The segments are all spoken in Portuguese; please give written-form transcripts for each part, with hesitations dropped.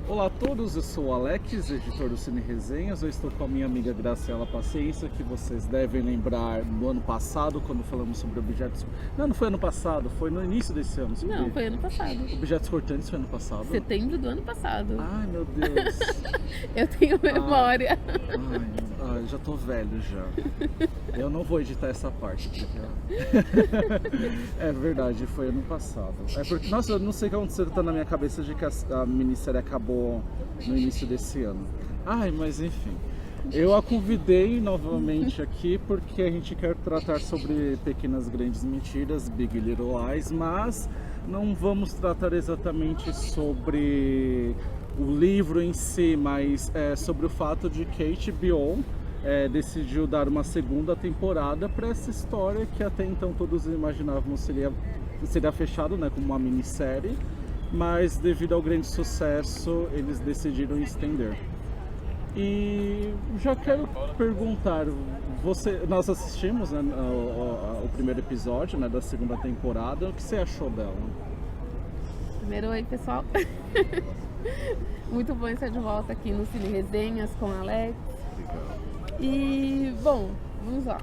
Olá a todos, eu sou o Alex, editor do Cine Resenhas. Eu estou com a minha amiga Graciela Paciência, que vocês devem lembrar do ano passado, quando falamos sobre objetos... Não foi ano passado, foi no início desse ano. Não, foi ano passado. Objetos cortantes foi ano passado? Setembro do ano passado. Ai, meu Deus. Eu tenho memória. Ai, já tô velho já. Eu não vou editar essa parte. É verdade, foi ano passado. É porque, nossa, eu não sei o que aconteceu, tá na minha cabeça de que a minissérie acabou no início desse ano. Ai, mas enfim. Eu a convidei novamente aqui porque a gente quer tratar sobre Pequenas Grandes Mentiras, Big Little Lies, mas não vamos tratar exatamente sobre o livro em si, mas sobre o fato de que a HBO decidiu dar uma segunda temporada para essa história que até então todos imaginavam seria fechado, né, como uma minissérie, mas devido ao grande sucesso eles decidiram estender. E já quero perguntar, nós assistimos, né, o primeiro episódio, né, da segunda temporada, o que você achou dela? Primeiro, oi pessoal. Muito bom estar de volta aqui no Cine Resenhas com a Alex. E, bom, vamos lá.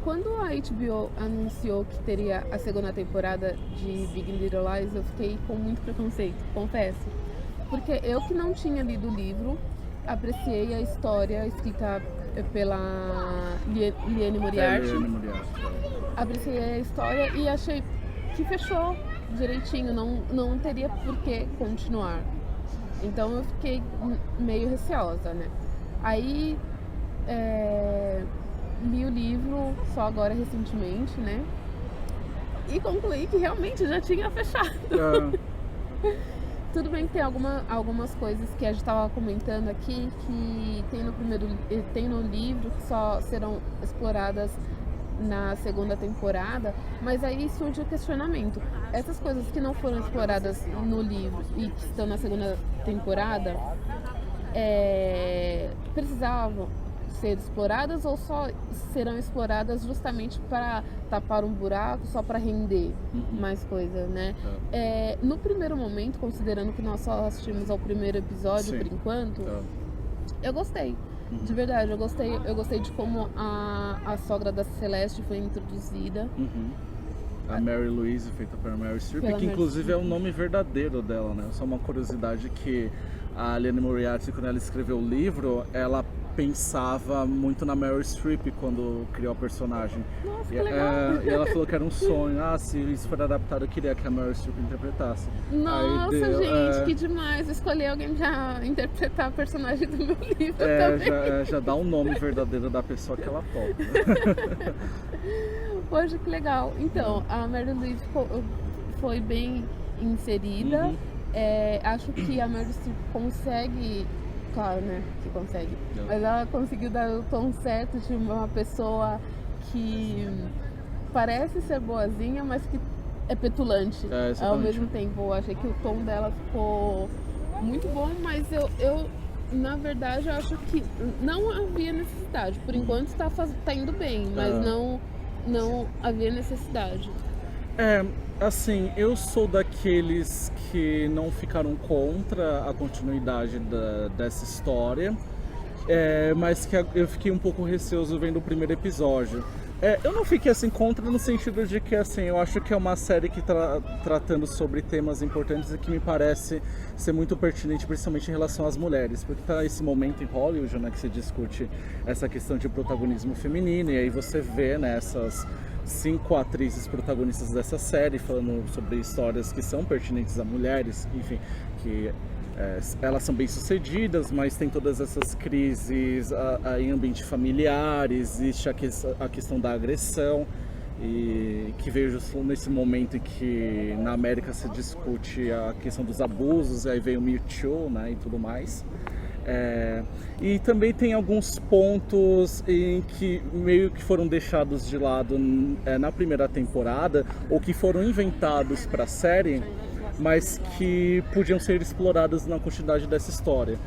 Quando a HBO anunciou que teria a segunda temporada de Big Little Lies, eu fiquei com muito preconceito, confesso. Porque eu que não tinha lido o livro, apreciei a história escrita pela Liane Moriarty. Apreciei a história e achei que fechou direitinho, não teria por que continuar. Então eu fiquei meio receosa, né? Aí li o livro só agora recentemente, né? E concluí que realmente já tinha fechado. Tudo bem que tem algumas coisas que a gente estava comentando aqui que tem no livro que só serão exploradas na segunda temporada, mas aí surge o questionamento. Essas coisas que não foram exploradas no livro e que estão na segunda temporada precisavam ser exploradas ou só serão exploradas justamente para tapar um buraco, só para render mais coisa, né? No primeiro momento, considerando que nós só assistimos ao primeiro episódio, por enquanto, eu gostei. De verdade, eu gostei de como a sogra da Celeste foi introduzida. A Mary Louise, feita pela Meryl Streep, que inclusive é o nome verdadeiro dela, né? Só uma curiosidade que a Liane Moriarty, quando ela escreveu o livro, ela pensava muito na Meryl Streep quando criou a personagem. Nossa, que legal. E ela falou que era um sonho. Se isso for adaptado, eu queria que a Meryl Streep interpretasse. Nossa, gente, que demais. Escolher alguém pra interpretar a personagem do meu livro também. Já dá o nome verdadeiro da pessoa que ela topa. Poxa, que legal. Então, a Mary Louise foi bem inserida. Acho que a Meryl Streep consegue... Claro, né, que consegue. Mas ela conseguiu dar o tom certo de uma pessoa que parece ser boazinha, mas que é petulante ao mesmo tempo. Eu achei que o tom dela ficou muito bom, mas eu na verdade, eu acho que não havia necessidade. Por enquanto tá indo bem, mas não havia necessidade. Assim, eu sou daqueles que não ficaram contra a continuidade dessa história, mas que eu fiquei um pouco receoso vendo o primeiro episódio. Eu não fiquei assim contra no sentido de que assim, eu acho que é uma série que tratando sobre temas importantes e que me parece ser muito pertinente, principalmente em relação às mulheres, porque tá esse momento em Hollywood, né, que se discute essa questão de protagonismo feminino, e aí você vê, né, essas 5 atrizes protagonistas dessa série falando sobre histórias que são pertinentes a mulheres, enfim, que elas são bem-sucedidas, mas tem todas essas crises em ambiente familiar, existe a questão da agressão, e que veio justo nesse momento em que na América se discute a questão dos abusos, aí veio o Me Too, né, e tudo mais. E também tem alguns pontos em que meio que foram deixados de lado na primeira temporada, ou que foram inventados para a série, mas que podiam ser explorados na continuidade dessa história.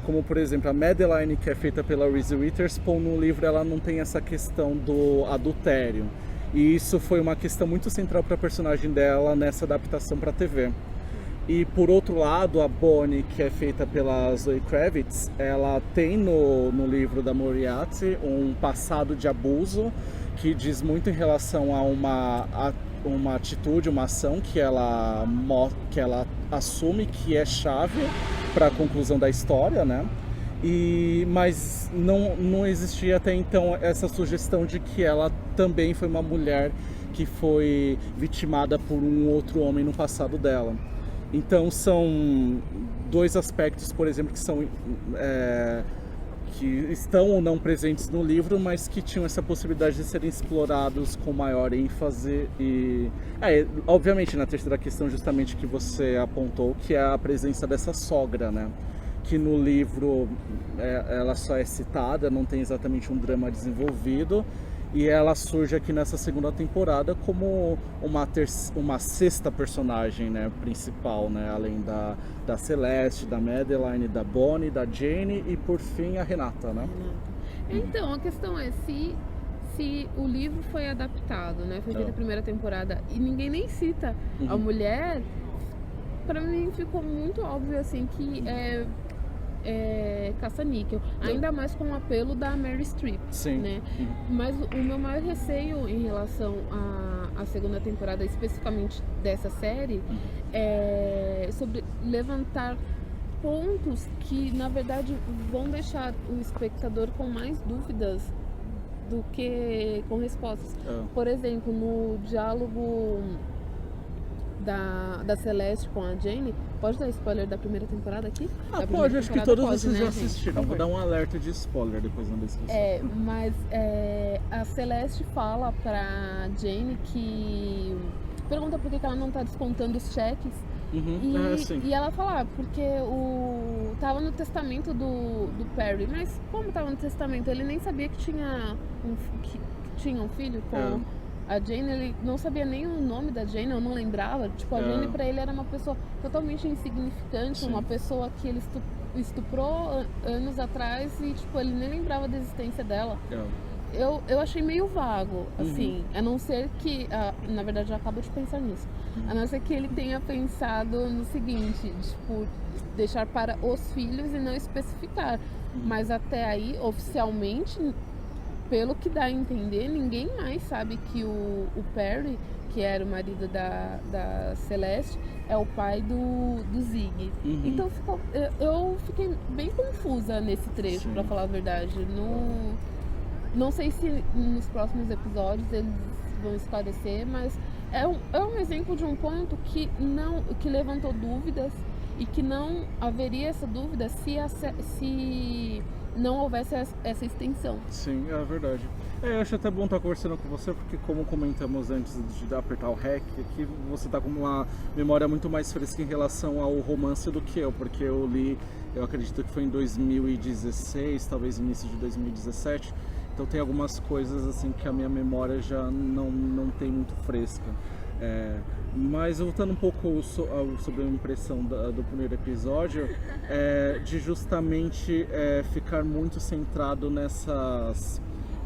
Como, por exemplo, a Madeline, que é feita pela Reese Witherspoon, no livro ela não tem essa questão do adultério. E isso foi uma questão muito central para a personagem dela nessa adaptação para a TV. E por outro lado, a Bonnie, que é feita pela Zoe Kravitz, ela tem no livro da Moriarty um passado de abuso que diz muito em relação a uma atitude, uma ação que ela assume que é chave para a conclusão da história, né? Mas não existia até então essa sugestão de que ela também foi uma mulher que foi vitimada por um outro homem no passado dela. Então são dois aspectos, por exemplo, que estão ou não presentes no livro, mas que tinham essa possibilidade de serem explorados com maior ênfase. Obviamente, na terceira questão, justamente que você apontou, que é a presença dessa sogra, né? Que no livro ela só é citada, não tem exatamente um drama desenvolvido, e ela surge aqui nessa segunda temporada como uma sexta personagem, né, principal, né, além da Celeste, da Madeline, da Bonnie, da Jane e por fim a Renata, né? Então, a questão é se o livro foi adaptado, né, foi feita a primeira temporada e ninguém nem cita a mulher, pra mim ficou muito óbvio assim que é caça-níquel, ainda mais com o apelo da Meryl Streep, Sim. né? Mas o meu maior receio em relação à segunda temporada, especificamente dessa série, é sobre levantar pontos que, na verdade, vão deixar o espectador com mais dúvidas do que com respostas. Por exemplo, no diálogo da Celeste com a Jane, pode dar spoiler da primeira temporada aqui? Pode, acho que todos vocês já né, assistiram. Vou dar um alerta de spoiler depois na descrição. Mas a Celeste fala pra Jane que pergunta por que ela não tá descontando os cheques. E ela fala, porque tava no testamento do Perry. Mas como tava no testamento? Ele nem sabia que tinha um filho com a Jane. Ele não sabia nem o nome da Jane, eu não lembrava. Tipo, a Jane pra ele era uma pessoa totalmente insignificante, uma pessoa que ele estuprou anos atrás e tipo, ele nem lembrava da existência dela. Eu achei meio vago, assim, a não ser que, na verdade eu acabo de pensar nisso, a não ser que ele tenha pensado no seguinte, tipo, deixar para os filhos e não especificar, mas até aí, oficialmente, pelo que dá a entender, ninguém mais sabe que o Perry, que era o marido da Celeste, é o pai do Zig. Então eu fiquei bem confusa nesse trecho, pra falar a verdade. Não sei se nos próximos episódios eles vão esclarecer, mas é um exemplo de um ponto que levantou dúvidas e que não haveria essa dúvida se não houvesse essa extensão. Sim, é verdade. Eu acho até bom estar conversando com você, porque como comentamos antes de apertar o REC, aqui você está com uma memória muito mais fresca em relação ao romance do que eu, porque eu li, eu acredito que foi em 2016, talvez início de 2017, então tem algumas coisas assim que a minha memória já não tem muito fresca. Mas voltando um pouco sobre a impressão do primeiro episódio, de justamente ficar muito centrado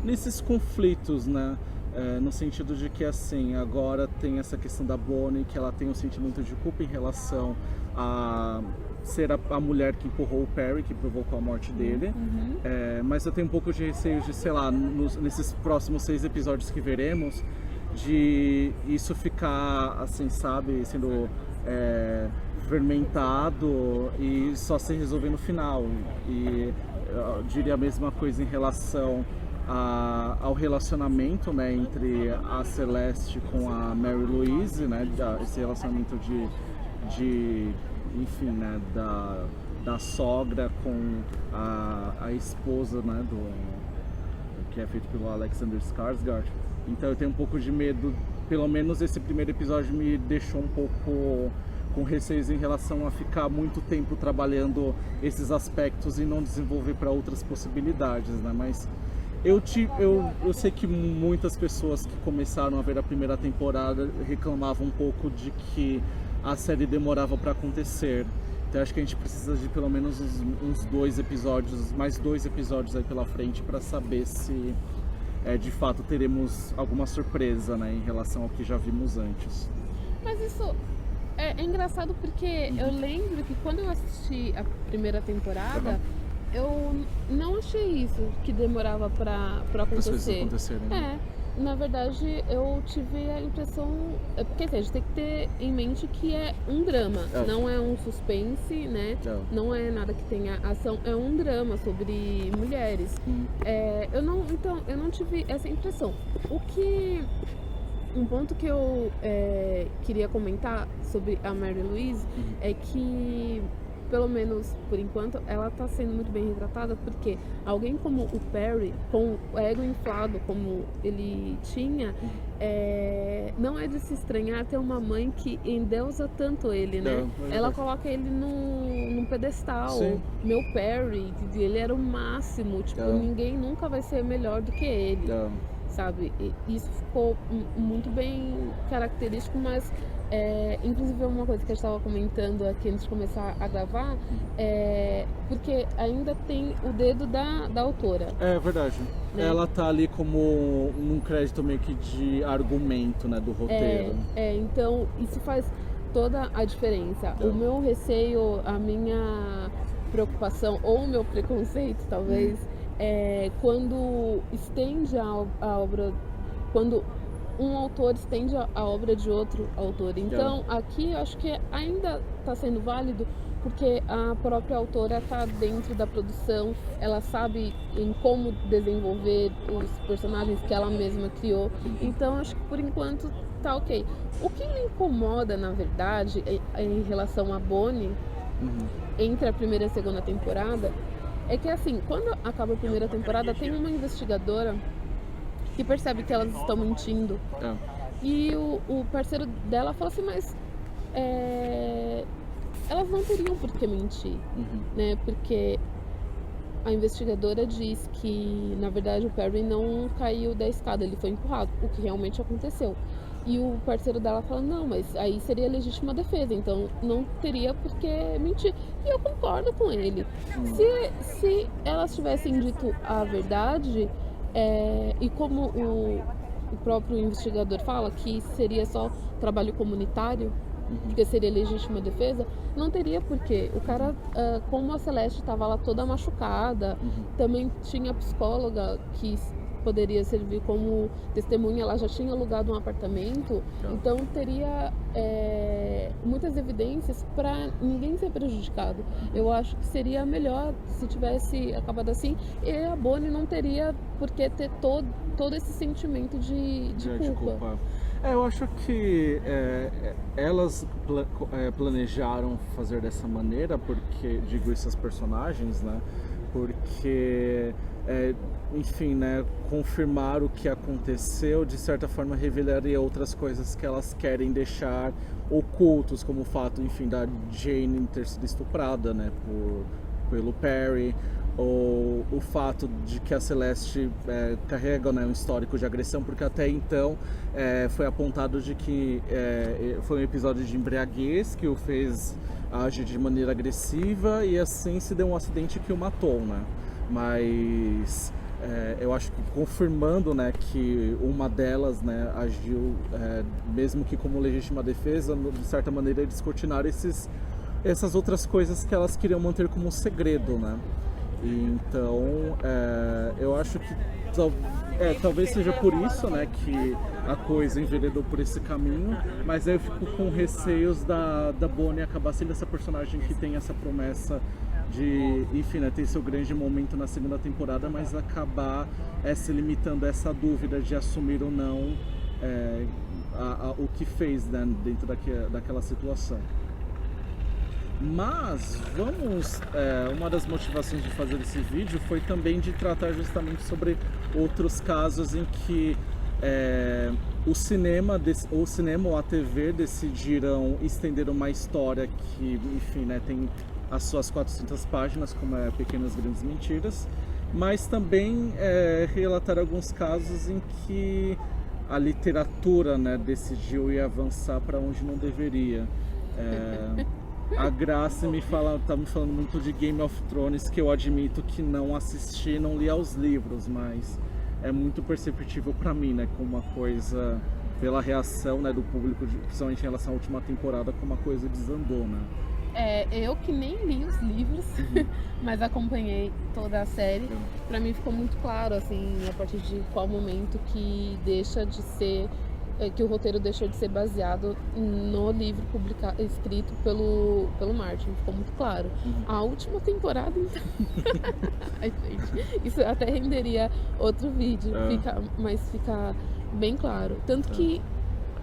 nesses conflitos, né? No sentido de que, assim, agora tem essa questão da Bonnie, que ela tem um sentimento de culpa em relação a ser a mulher que empurrou o Perry, que provocou a morte dele. Mas eu tenho um pouco de receio de, sei lá, nesses próximos 6 episódios que veremos, de isso ficar, assim, sabe, sendo fermentado e só se resolver no final. E eu diria a mesma coisa em relação ao relacionamento, né, entre a Celeste com a Mary Louise, né, esse relacionamento enfim, né, da sogra com a esposa, né, que é feito pelo Alexander Skarsgård. Então eu tenho um pouco de medo, pelo menos esse primeiro episódio me deixou um pouco com receios em relação a ficar muito tempo trabalhando esses aspectos e não desenvolver para outras possibilidades, né? Mas eu sei que muitas pessoas que começaram a ver a primeira temporada reclamavam um pouco de que a série demorava para acontecer. Então acho que a gente precisa de pelo menos uns 2 episódios, mais 2 episódios aí pela frente para saber se de fato teremos alguma surpresa, né, em relação ao que já vimos antes. Mas isso É engraçado porque eu lembro que quando eu assisti a primeira temporada, eu não achei isso que demorava pra As coisas acontecer. acontecerem, né? Na verdade, eu tive a impressão. Porque assim, a gente tem que ter em mente que é um drama, não é um suspense, né? Não é nada que tenha ação, é um drama sobre mulheres. Então, eu não tive essa impressão. Um ponto que eu queria comentar sobre a Mary Louise é que, pelo menos por enquanto, ela está sendo muito bem retratada, porque alguém como o Perry, com o ego inflado como ele tinha, não é de se estranhar ter uma mãe que endeusa tanto ele, né? Ela coloca ele num pedestal. Sim. Meu Perry, ele era o máximo, tipo, ninguém nunca vai ser melhor do que ele. Sabe? E isso ficou muito bem característico, mas inclusive uma coisa que eu estava comentando aqui antes de começar a gravar, porque ainda tem o dedo da autora. É verdade. Né? Ela tá ali como num crédito meio que de argumento, né, do roteiro. Então isso faz toda a diferença. O meu receio, a minha preocupação ou o meu preconceito, talvez, quando estende a obra, quando um autor estende a obra de outro autor. Então, aqui eu acho que ainda está sendo válido, porque a própria autora está dentro da produção, ela sabe em como desenvolver os personagens que ela mesma criou. Então, acho que por enquanto tá ok. O que me incomoda, na verdade, em relação a Bonnie, entre a primeira e a segunda temporada, é que assim, quando acaba a primeira temporada, tem uma investigadora que percebe que elas estão mentindo. E o parceiro dela fala assim, mas elas não teriam por que mentir, né? Porque a investigadora diz que, na verdade, o Perry não caiu da escada, ele foi empurrado, o que realmente aconteceu. E o parceiro dela fala, não, mas aí seria legítima defesa, então não teria por que mentir. E eu concordo com ele. Se elas tivessem dito a verdade, e como o próprio investigador fala, que seria só trabalho comunitário, porque seria legítima defesa, não teria porquê. O cara, como a Celeste estava lá toda machucada, também tinha a psicóloga que poderia servir como testemunha, ela já tinha alugado um apartamento, então teria muitas evidências para ninguém ser prejudicado. Eu acho que seria melhor se tivesse acabado assim, e a Bonnie não teria por que ter todo esse sentimento de culpa. Eu acho que elas planejaram fazer dessa maneira, porque, digo, esses personagens, né? Porque, enfim, né, confirmar o que aconteceu, de certa forma revelaria outras coisas que elas querem deixar ocultos, como o fato, enfim, da Jane ter sido estuprada, né, pelo Perry, ou o fato de que a Celeste carrega, né, um histórico de agressão, porque até então foi apontado de que foi um episódio de embriaguez que o fez agir de maneira agressiva e assim se deu um acidente que o matou, né? Mas eu acho que confirmando, né, que uma delas, né, agiu mesmo que como legítima defesa, de certa maneira eles descortinaram essas outras coisas que elas queriam manter como segredo, né? Então, eu acho que talvez seja por isso, né, que a coisa enveredou por esse caminho, mas eu fico com receios da Bonnie acabar sendo essa personagem que tem essa promessa de, enfim, né, ter seu grande momento na segunda temporada, mas acabar se limitando a essa dúvida de assumir ou não o que fez, né, dentro daquela situação. Mas uma das motivações de fazer esse vídeo foi também de tratar justamente sobre outros casos em que o cinema ou a TV decidiram estender uma história que, enfim, né, tem as suas 400 páginas, como Pequenas Grandes Mentiras, mas também relatar alguns casos em que a literatura, né, decidiu ir avançar para onde não deveria. A Graça tá me falando muito de Game of Thrones, que eu admito que não assisti, não li aos livros, mas é muito perceptível para mim, né, como uma coisa pela reação, né, do público, principalmente em relação à última temporada, como a coisa desandou, né? Eu que nem li os livros, mas acompanhei toda a série. Pra mim ficou muito claro, assim, a partir de qual momento que deixa de ser, que o roteiro deixou de ser baseado no livro escrito pelo Martin. Ficou muito claro. A última temporada, então... Ai, gente, isso até renderia outro vídeo, mas fica bem claro. Tanto que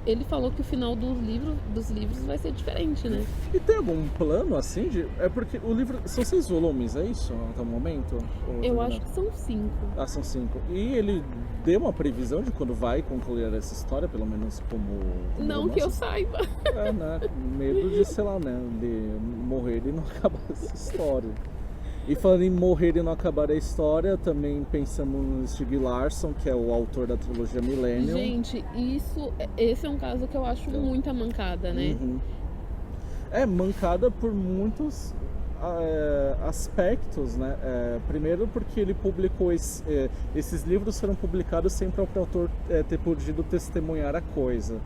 ele falou que o final dos livros vai ser diferente, né? E tem algum plano, assim, É porque o livro... São 6 volumes, é isso, até o momento? Eu acho que são 5. Ah, são 5. E ele deu uma previsão de quando vai concluir essa história, pelo menos como não romance? Que eu saiba. Né? Medo de, sei lá, né? De morrer e não acabar essa história. E falando em morrer e não acabar a história, também pensamos no Stieg Larsson, que é o autor da trilogia Millennium. Gente, esse é um caso que eu acho muita mancada, né? Mancada por muitos aspectos, né? Primeiro porque ele publicou esses livros foram publicados sem o próprio autor ter podido testemunhar a coisa.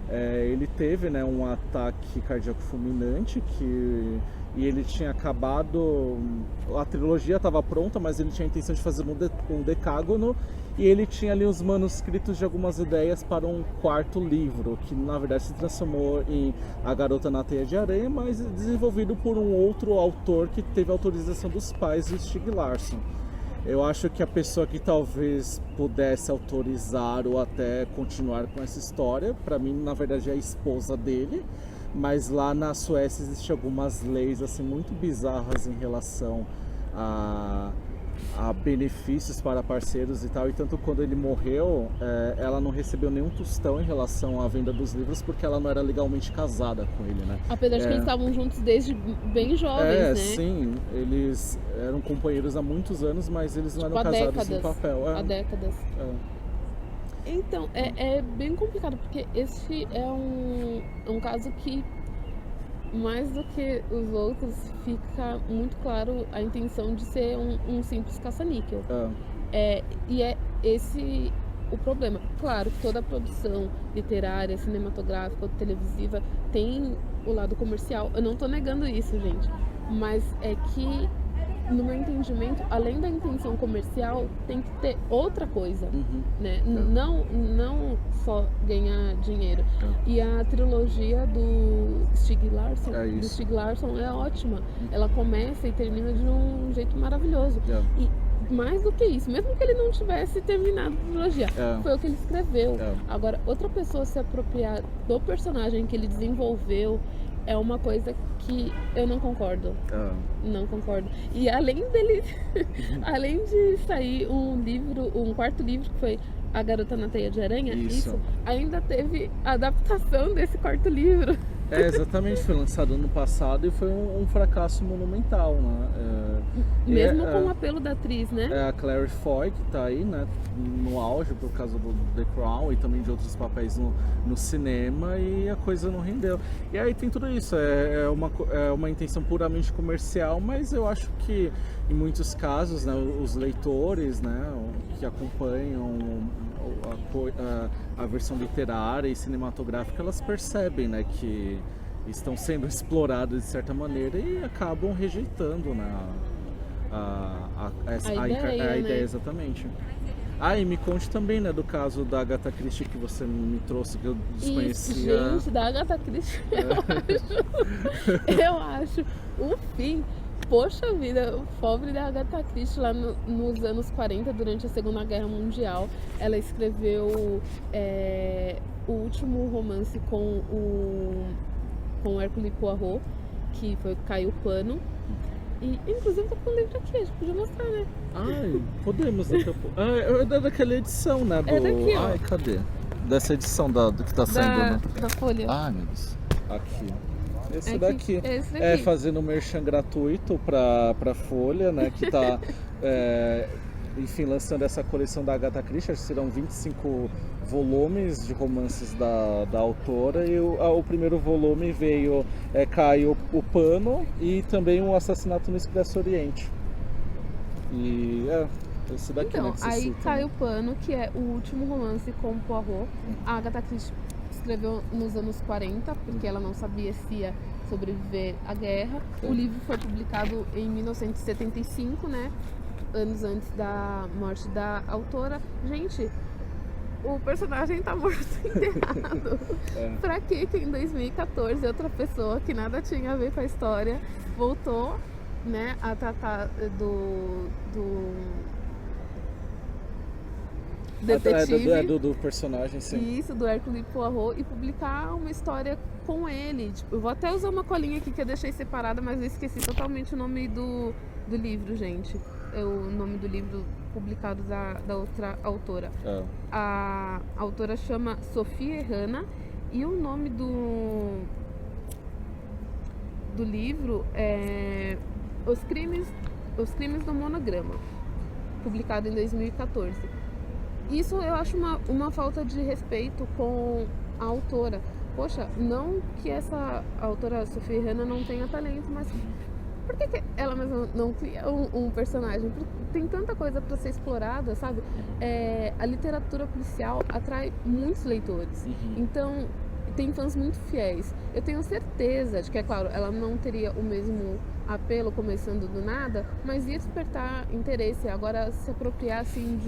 Ele teve, né, um ataque cardíaco fulminante e ele tinha acabado, a trilogia estava pronta, mas ele tinha a intenção de fazer um decágono, e ele tinha ali os manuscritos de algumas ideias para um 4º livro, que na verdade se transformou em A Garota na Teia de Aranha, mas desenvolvido por um outro autor que teve autorização dos pais do Stieg Larsson. Eu acho que a pessoa que talvez pudesse autorizar ou até continuar com essa história, para mim, na verdade, é a esposa dele. Mas lá na Suécia existem algumas leis assim muito bizarras em relação a benefícios para parceiros e tal. E tanto quando ele morreu, ela não recebeu nenhum tostão em relação à venda dos livros, porque ela não era legalmente casada com ele, né? Apesar de que eles estavam juntos desde bem jovens, né? Sim, eles eram companheiros há muitos anos, mas eles não eram casados em papel. Há décadas. Então, é bem complicado, porque esse é um caso que, mais do que os outros, fica muito claro a intenção de ser um simples caça-níquel. E é esse o problema. Claro que toda produção literária, cinematográfica ou televisiva tem o lado comercial. Eu não tô negando isso, gente. Mas é que, no meu entendimento, além da intenção comercial, tem que ter outra coisa, né? Não só ganhar dinheiro. E a trilogia do Stieg Larsson é ótima. Ela começa e termina de um jeito maravilhoso. E mais do que isso, mesmo que ele não tivesse terminado a trilogia, foi o que ele escreveu. Agora, outra pessoa se apropriar do personagem que ele desenvolveu é uma coisa que eu não concordo. Não concordo. E além dele, além de sair um 4º livro, que foi A Garota na Teia de Aranha, isso ainda teve a adaptação desse 4º livro. Exatamente, foi lançado ano passado e foi um fracasso monumental, né? Mesmo com o apelo da atriz, né? A Claire Foy, que tá aí, né, no auge por causa do The Crown e também de outros papéis no cinema, e a coisa não rendeu. E aí tem tudo isso, é uma intenção puramente comercial, mas eu acho que em muitos casos, né, os leitores, né, que acompanham a versão literária e cinematográfica, elas percebem, né, que estão sendo exploradas de certa maneira e acabam rejeitando, né, a ideia, exatamente. E me conte também, né, do caso da Agatha Christie que você me trouxe, que eu desconhecia. Isso, gente, da Agatha Christie, eu acho o fim. Poxa vida, o pobre da Agatha Christie lá nos anos 40, durante a Segunda Guerra Mundial, ela escreveu o último romance com o Hercule Poirot, que foi Caiu o Pano. E inclusive tá com o livro aqui, a gente podia mostrar, né? Podemos daqui a pouco. É daquela edição, né? É daqui, ó. Cadê? Dessa edição do que tá saindo, né? Da Folha. Meu Deus. Aqui. Esse Esse daqui. Fazendo merchan gratuito pra Folha, né? Que tá, enfim, lançando essa coleção da Agatha Christie. Serão 25 volumes de romances da autora. E o primeiro volume veio Caiu o Pano e também O Assassinato no Expresso Oriente. E esse daqui, então, né, que você aí cita, Caiu o Pano, que é o último romance com o Poirot. A Agatha Christie escreveu nos anos 40, porque ela não sabia se ia sobreviver à guerra. O livro foi publicado em 1975, né? Anos antes da morte da autora. Gente, o personagem tá morto enterrado. Pra que em 2014 outra pessoa que nada tinha a ver com a história voltou, né, a tratar do detetive do personagem, sim. Isso, do Hercule Poirot, e publicar uma história com ele. Tipo, eu vou até usar uma colinha aqui que eu deixei separada, mas eu esqueci totalmente o nome do livro, gente. O nome do livro publicado da outra autora. A autora chama Sophie Errana, e o nome do livro é Os Crimes do Monograma, publicado em 2014. Isso eu acho uma falta de respeito com a autora. Poxa, não que essa autora, Sophie Errana, não tenha talento, mas por que ela mesma não cria um personagem? Tem tanta coisa para ser explorada, sabe? A literatura policial atrai muitos leitores. Então, tem fãs muito fiéis. Eu tenho certeza de que, é claro, ela não teria o mesmo apelo começando do nada, mas ia despertar interesse. Agora, se apropriar assim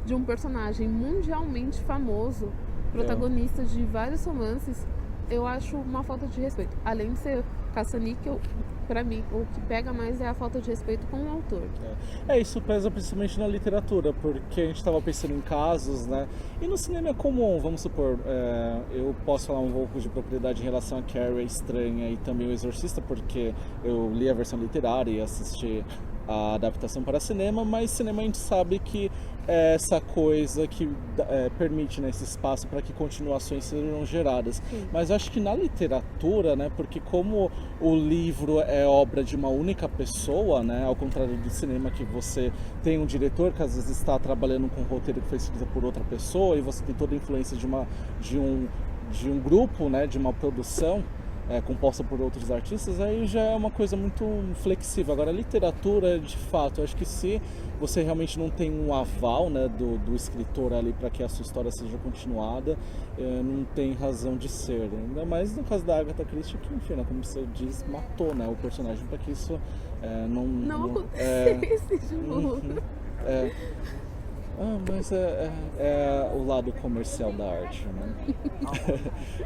de um personagem mundialmente famoso, protagonista de vários romances, eu acho uma falta de respeito. Além de ser caça-níquel, pra mim, o que pega mais é a falta de respeito com o autor. Isso pesa principalmente na literatura, porque a gente estava pensando em casos, né? E no cinema é comum, vamos supor, eu posso falar um pouco de propriedade em relação a Carrie, a Estranha, e também o Exorcista, porque eu li a versão literária e assisti a adaptação para cinema, mas cinema a gente sabe que é essa coisa que permite, né, esse espaço para que continuações sejam geradas. Sim. Mas eu acho que na literatura, né, porque como o livro é obra de uma única pessoa, né, ao contrário do cinema, que você tem um diretor que às vezes está trabalhando com um roteiro que foi escrito por outra pessoa, e você tem toda a influência de um grupo, né, de uma produção composta por outros artistas, aí já é uma coisa muito flexível. Agora, a literatura, de fato, eu acho que se você realmente não tem um aval, né, do escritor ali para que a sua história seja continuada, não tem razão de ser. Ainda mais no caso da Agatha Christie, que, enfim, né, como você diz, matou, né, o personagem para que isso não acontecesse de novo. Mas é o lado comercial da arte, né?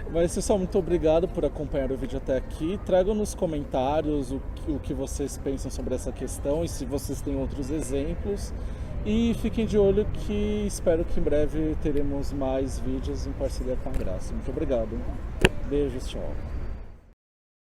Mas, pessoal, muito obrigado por acompanhar o vídeo até aqui. Tragam nos comentários o que vocês pensam sobre essa questão e se vocês têm outros exemplos. E fiquem de olho que espero que em breve teremos mais vídeos em parceria com a Graça. Muito obrigado. Beijos, tchau.